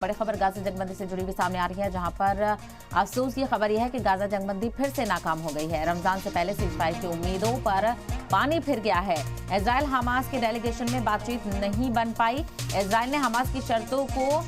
बड़ी खबर गाजा जंगबंदी से जुड़ी हुई सामने आ रही है, जहां पर अफसोस की खबर यह है कि गाजा जंगबंदी फिर से नाकाम हो गई है। रमजान से पहले सीजफायर की उम्मीदों पर पानी फिर गया है। इजराइल हमास के डेलीगेशन में बातचीत नहीं बन पाई। इजराइल ने हमास की शर्तों को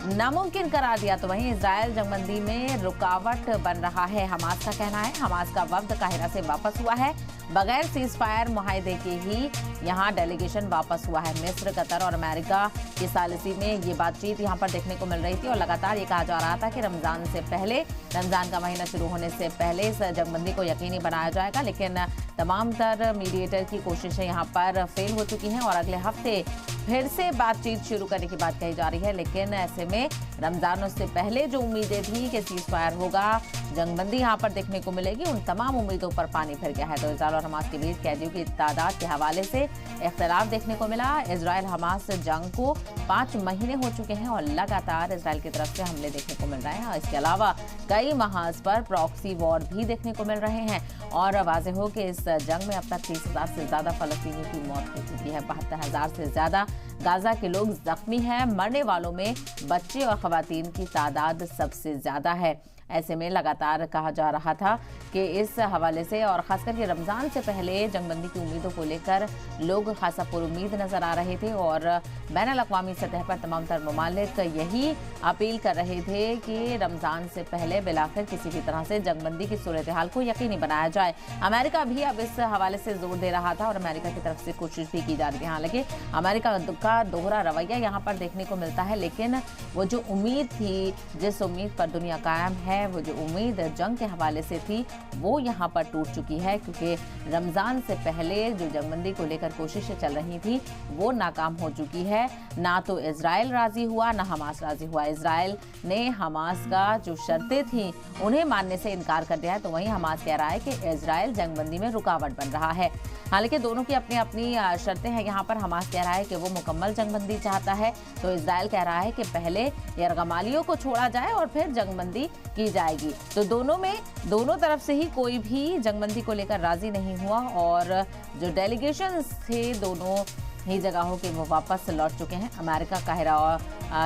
नामुमकिन करार दिया, तो वहीं इजराइल जंगबंदी में रुकावट बन रहा है। हमास का कहना है हमास का वफ्द काहिरा से वापस हुआ है, बगैर सीजफायर मुआहदे के ही यहाँ डेलीगेशन वापस हुआ है। मिस्र, कतर और अमेरिका की सालिसी में ये बातचीत यहाँ पर देखने को मिल रही थी और लगातार ये कहा जा रहा था कि रमजान का महीना शुरू होने से पहले इस जंगबंदी को यकीनी बनाया जाएगा, लेकिन तमाम तर मीडिएटर की कोशिशें यहाँ पर फेल हो चुकी हैं और अगले हफ्ते फिर से बातचीत शुरू करने की बात कही जा रही है। लेकिन ऐसे में रमजान से पहले जो उम्मीदें थी कि सीजफायर होगा, जंगबंदी यहाँ पर देखने को मिलेगी, उन तमाम उम्मीदों पर पानी फिर गया है। तो इजराइल और हमास के बीच कैदियों की तादाद के हवाले से इख्तिलाफ देखने को मिला। इजराइल हमास जंग को 5 महीने हो चुके हैं और लगातार इजराइल की तरफ से हमले देखने को मिल रहे हैं। इसके अलावा कई महाज पर प्रॉक्सी वॉर भी देखने को मिल रहे हैं और वाज़ेह हो कि इस जंग में अब तक 30,000 से ज्यादा फलस्तीनियों की मौत हो चुकी है। 72,000 से ज्यादा गाजा के लोग जख्मी हैं। मरने वालों में बच्चे और खवातीन की तादाद सबसे ज्यादा है। ऐसे में लगातार कहा जा रहा था कि इस हवाले से और खासकर के रमजान से पहले जंगबंदी की उम्मीदों को लेकर लोग खासा पुरुम्मीद नजर आ रहे थे और बैनुल अक़वामी सतह पर तमाम तर ममालिक यही अपील कर रहे थे कि रमजान से पहले बिलाखिर किसी भी तरह से जंगबंदी की सूरत हाल को यकीनी बनाया जाए। अमेरिका भी अब इस हवाले से जोर दे रहा था और अमेरिका की तरफ से कोशिश भी की जा रही थी। हालांकि अमेरिका का दोहरा रवैया यहाँ पर देखने को मिलता है, लेकिन वो जो उम्मीद थी, जिस उम्मीद पर दुनिया कायम है, वो जो उम्मीद जंग के हवाले से थी, वो यहाँ पर टूट चुकी है, क्योंकि रमजान से पहले जो जंगबंदी को लेकर कोशिशें चल रही थी वो नाकाम हो चुकी है। ना तो इजराइल राजी हुआ, ना हमास राजी हुआ। इजराइल ने हमास का जो शर्तें थी उन्हें मानने से इनकार कर दिया है, तो वहीं हमास कह रहा है कि इजराइल जंगबंदी में रुकावट बन रहा है। हालांकि दोनों की अपनी अपनी शर्तें हैं। यहाँ पर हमास कह रहा है कि वो मुकम्मल जंगबंदी चाहता है, तो इजराइल कह रहा है कि पहले यरगमालियों को छोड़ा जाए और फिर जंगबंदी की जाएगी। तो दोनों तरफ से ही कोई भी जंगबंदी को लेकर राजी नहीं हुआ और जो डेलीगेशन थे दोनों ही जगहों के वो वापस लौट चुके हैं। अमेरिका काहिरा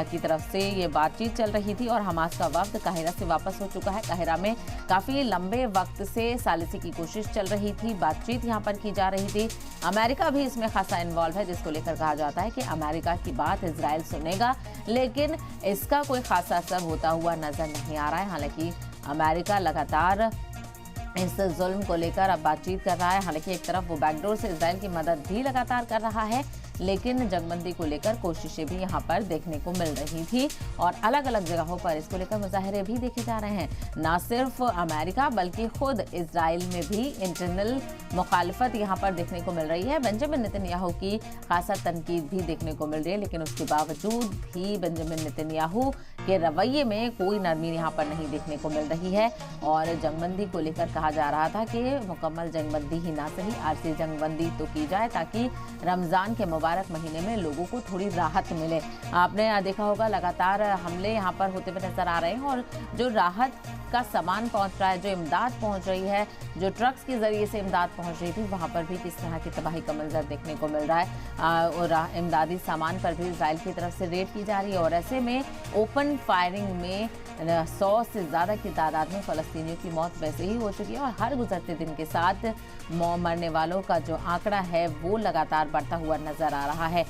की तरफ से ये बातचीत चल रही थी और हमास का वफ्द काहिरा से वापस हो चुका है। काहिरा में काफ़ी लंबे वक्त से सालिसी की कोशिश चल रही थी, बातचीत यहाँ पर की जा रही थी। अमेरिका भी इसमें खासा इन्वॉल्व है, जिसको लेकर कहा जाता है कि अमेरिका की बात इजराइल सुनेगा, लेकिन इसका कोई खासा असर होता हुआ नजर नहीं आ रहा है। हालांकि अमेरिका लगातार इस जुल्म को लेकर अब बातचीत कर रहा है। हालांकि एक तरफ वो बैकडोर से इजराइल की मदद भी लगातार कर रहा है, लेकिन जंगबंदी को लेकर कोशिशें भी यहाँ पर देखने को मिल रही थी और अलग अलग जगहों पर इसको लेकर मुजाहरे भी देखे जा रहे हैं। ना सिर्फ अमेरिका बल्कि खुद इजराइल में भी इंटरनल मुखालफत यहाँ पर देखने को मिल रही है। बेंजामिन नेतन्याहू की खासा तनकीद भी देखने को मिल रही है, लेकिन उसके बावजूद भी बेंजामिन नेतन्याहू के रवैये में कोई नरमी यहाँ पर नहीं देखने को मिल रही है और जंगबंदी को लेकर कहा जा रहा था कि मुकम्मल जंगबंदी ही ना सही, आरसी जंगबंदी तो की जाए ताकि रमजान के मुबारक महीने में लोगों को थोड़ी राहत मिले। आपने देखा होगा लगातार हमले यहाँ पर होते हुए नजर आ रहे हैं और जो राहत का सामान पहुंच रहा है, जो इमदाद पहुंच रही है, जो ट्रक्स के जरिए से इमदाद पहुंच रही थी, वहां पर भी किस तरह की तबाही का मंजर देखने को मिल रहा है और इमदादी सामान पर भी इजराइल की तरफ से रेड की जा रही है। और ऐसे में ओपन फायरिंग में 100 से ज़्यादा की तादाद में फ़लस्तीनियों की मौत वैसे ही हो चुकी है और हर गुजरते दिन के साथ मरने वालों का जो आंकड़ा है वो लगातार बढ़ता हुआ नजर आ रहा है।